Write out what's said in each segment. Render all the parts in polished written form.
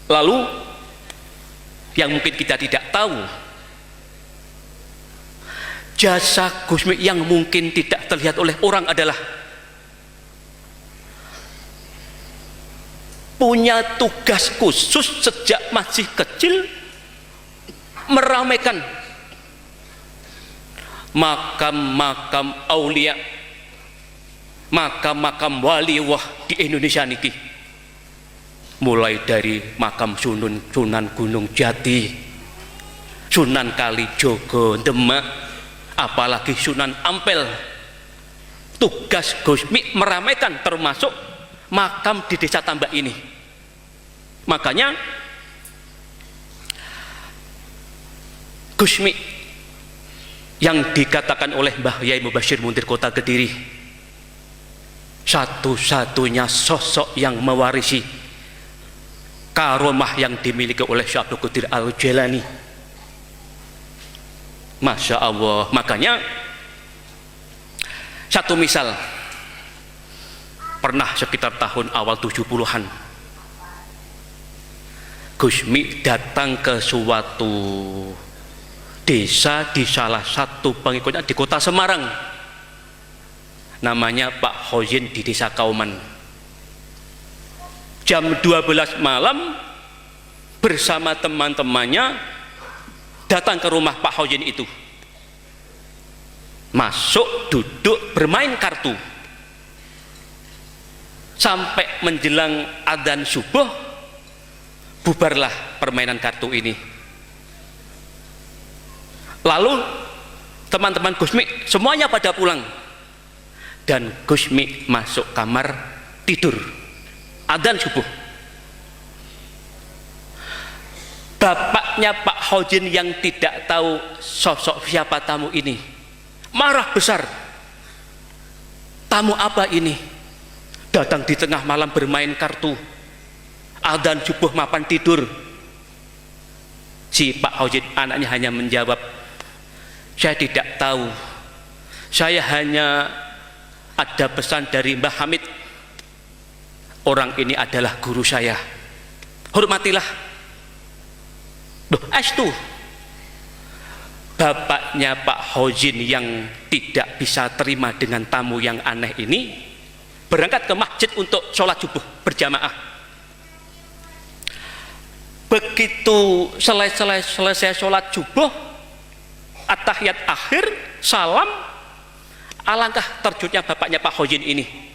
Lalu yang mungkin kita tidak tahu, jasa Gus Mi yang mungkin tidak terlihat oleh orang adalah punya tugas khusus sejak masih kecil meramaikan makam-makam aulia, makam-makam waliwah di Indonesia niki. Mulai dari makam Sunan Gunung Jati, Sunan Kalijogo Demak, apalagi Sunan Ampel. Tugas Gus Mi meramaikan termasuk makam di Desa Tambak ini. Makanya Gus Mi yang dikatakan oleh Mbah Yai Mubashir Muntir Kota Kediri, satu-satunya sosok yang mewarisi karomah yang dimiliki oleh Syekh Abdul Qadir Al-Jailani. Masya Allah. Makanya satu misal, pernah sekitar tahun awal 70-an Gus Mi datang ke suatu desa di salah satu pengikutnya di kota Semarang, namanya Pak Hozin di Desa Kauman. Jam 12 malam bersama teman-temannya datang ke rumah Pak Hozin itu, masuk duduk bermain kartu sampai menjelang adzan subuh, bubarlah permainan kartu ini. Lalu teman-teman Gus Mi semuanya pada pulang dan Gus Mi masuk kamar tidur. Adzan subuh. Bapaknya Pak Hozin yang tidak tahu sosok siapa tamu ini marah besar. Tamu apa ini? Datang di tengah malam bermain kartu. Adzan subuh mapan tidur. Si Pak Hozin anaknya hanya menjawab, saya tidak tahu. Saya hanya ada pesan dari Mbah Hamid. Orang ini adalah guru saya, hormatilah. Loh, estu bapaknya Pak Hozin yang tidak bisa terima dengan tamu yang aneh ini berangkat ke masjid untuk sholat subuh berjamaah. Begitu selesai sholat subuh, at-tahiyat akhir, salam, alangkah terkejutnya bapaknya Pak Hozin ini.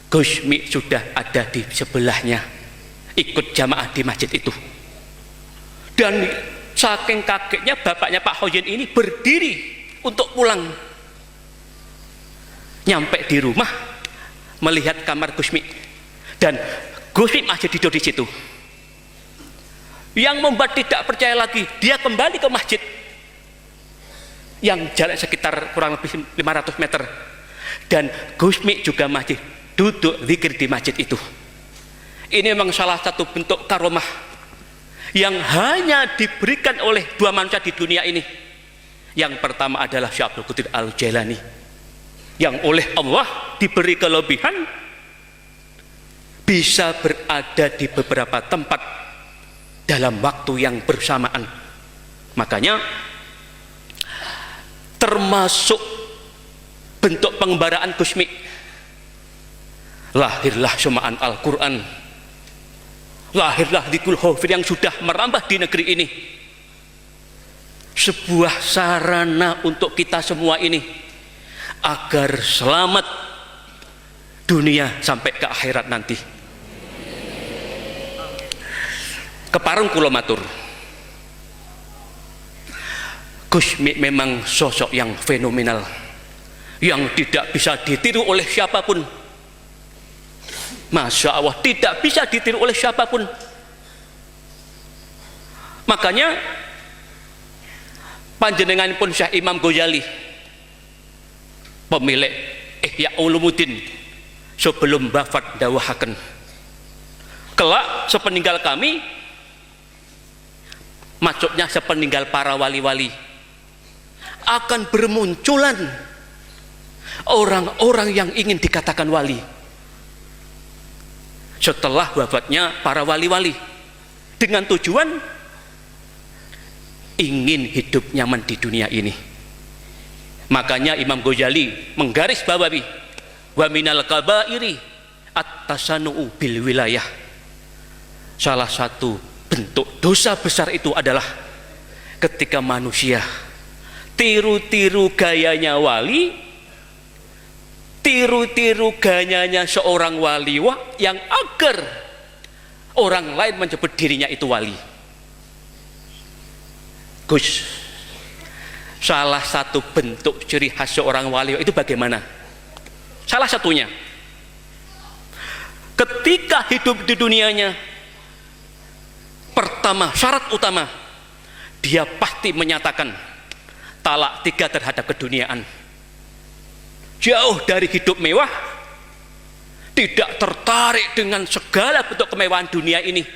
Gus Mi sudah ada di sebelahnya, ikut jamaah di masjid itu. Dan saking kagetnya bapaknya Pak Hozin ini berdiri untuk pulang. Nyampe di rumah melihat kamar Gus Mi dan Gus Mi masih tidur di situ. Yang membuat tidak percaya lagi, dia kembali ke masjid yang jarak sekitar kurang lebih 500 meter dan Gus Mi juga masih duduk zikir di masjid itu. Ini memang salah satu bentuk karomah yang hanya diberikan oleh dua manusia di dunia ini. Yang pertama adalah Syekh Abdul Qadir Al-Jailani yang oleh Allah diberi kelebihan bisa berada di beberapa tempat dalam waktu yang bersamaan. Makanya termasuk bentuk pengembaraan Gus Mi, lahirlah semaan Al-Quran, lahirlah Dzikul Khofir yang sudah merambah di negeri ini, sebuah sarana untuk kita semua ini agar selamat dunia sampai ke akhirat nanti. Keparung kula matur, Gus Mi memang sosok yang fenomenal yang tidak bisa ditiru oleh siapapun. Masya Allah, tidak bisa ditiru oleh siapapun. Makanya panjenengan pun Syekh Imam Ghazali, pemilik Ihya Ulumuddin, sebelum wafat dawuhaken, kelak sepeninggal kami, maksudnya sepeninggal para wali-wali, akan bermunculan orang-orang yang ingin dikatakan wali. setelah wafatnya para wali-wali, dengan tujuan ingin hidup nyaman di dunia ini. Makanya Imam Ghazali menggaris bawahi wa minal kabairi at-tasannu'u bil wilayah. Salah satu bentuk dosa besar itu adalah ketika manusia tiru-tiru gayanya wali, tiru-tiru gayanya seorang waliwah yang agar orang lain menyebut dirinya itu wali. Gus, salah satu bentuk ciri khas seorang waliwah itu bagaimana? Salah satunya, ketika hidup di dunianya, pertama, syarat utama, dia pasti menyatakan talak 3 terhadap keduniaan. Jauh dari hidup mewah, tidak tertarik dengan segala bentuk kemewahan dunia ini.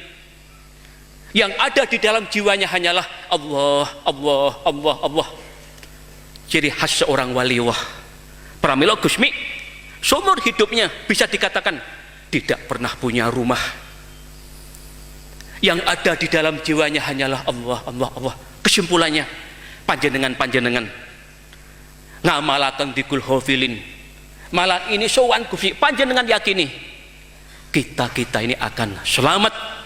Yang ada di dalam jiwanya hanyalah Allah, Allah, Allah, Allah. Ciri khas seorang waliwah. Pramila Gusmi seumur hidupnya bisa dikatakan tidak pernah punya rumah. Yang ada di dalam jiwanya hanyalah Allah, Allah, Allah. Kesimpulannya, panjenengan ngamalaken dikul hafilin. Malah ini sowan Gusti, panjenengan yakini kita ini akan selamat.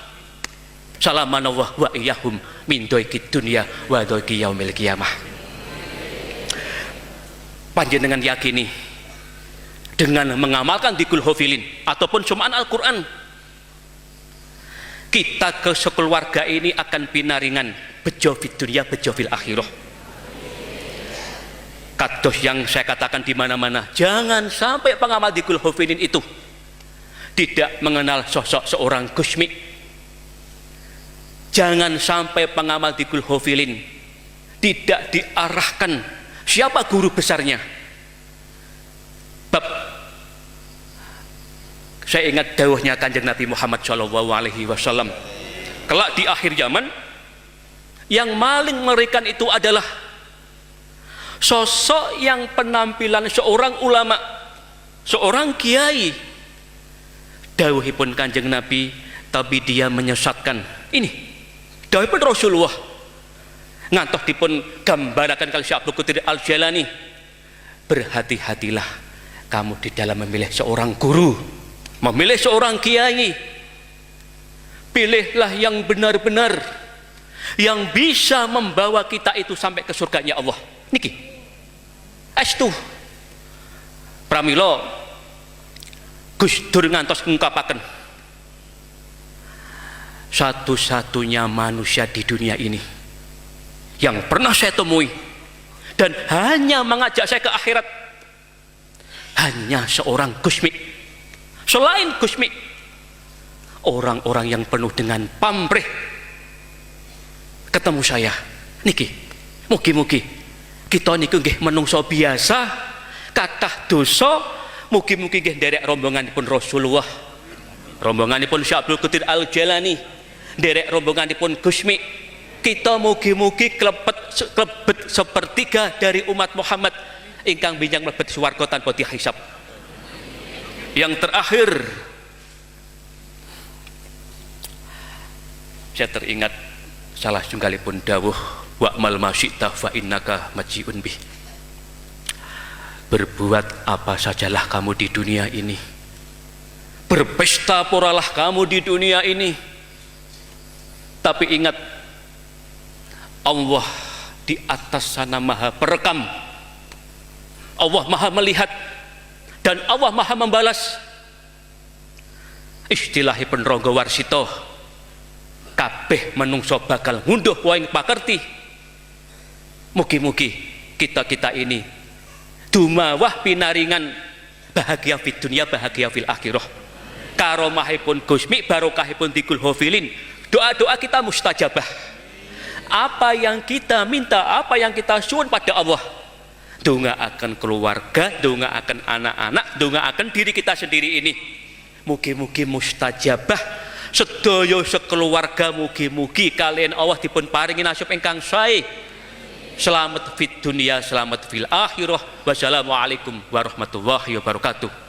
Salamanallah wa iyyahum min dhaikid dunya wa dhaiki yaumil qiyamah. Panjenengan yakini dengan mengamalkan dikul hafilin ataupun sumaan Al-Qur'an, kita ke sekeluarga ini akan pinaringan bejo fid dunya bejo fil akhirah. Kados yang saya katakan di mana-mana, jangan sampai pengamal dikul hafilin itu tidak mengenal sosok seorang Gusmi. Jangan sampai pengamal dikul hafilin tidak diarahkan siapa guru besarnya. Bab saya ingat dawuhnya Kanjeng Nabi Muhammad SAW, kelak di akhir zaman yang paling mengerikan itu adalah sosok yang penampilan seorang ulama, seorang kiai. Dawuhipun Kanjeng Nabi, tapi dia menyesatkan. Ini dawuhipun Rasulullah. Ngantos dipun gambaraken kali Syekh Abdul Qadir Al-Jailani. Berhati-hatilah kamu di dalam memilih seorang guru, memilih seorang kiai. Pilihlah yang benar-benar, yang bisa membawa kita itu sampai ke surganya Allah. Niki estu pramila Gus Dur ngantos ngungkapaken, satu-satunya manusia di dunia ini yang pernah saya temui dan hanya mengajak saya ke akhirat hanya seorang Gusmi. Selain Gusmi, orang-orang yang penuh dengan pamrih ketemu saya niki, mugi-mugi kita niku nggih menungso biasa kathah dosa, mugi-mugi nggih nderek rombonganipun Rasulullah, rombonganipun Syekh Abdul Qadir Al-Jailani, nderek rombonganipun Gusmi. Kita mugi-mugi klebet sepertiga dari umat Muhammad ingkang binjang mlebet swarga tanpa dihisab. Yang terakhir, saya teringat salah tunggalipun dawuh wa'mal masyita fa innaka maji'un bih. Berbuat apa sajalah kamu di dunia ini, berpesta poralah kamu di dunia ini, tapi ingat Allah di atas sana maha perekam, Allah maha melihat, dan Allah maha membalas. Istilahipun Rangga Warsita, kabeh menungso bakal ngunduh waing pakerti. Mugi-mugi kita ini dumawah pinaringan bahagia fid dunya bahagia fil akhirah. Karomahipun Gusmi, barokahipun dikul hafilin, doa-doa kita mustajabah. Apa yang kita minta, apa yang kita suwun pada Allah, donga akan keluarga, donga akan anak-anak, donga akan diri kita sendiri ini, mugi-mugi mustajabah. Sedaya sekeluarga mugi-mugi kalian Allah dipun paringi nasib ingkang sae. Selamat fid dunya, selamat fil akhirah. Wassalamualaikum warahmatullahi wabarakatuh.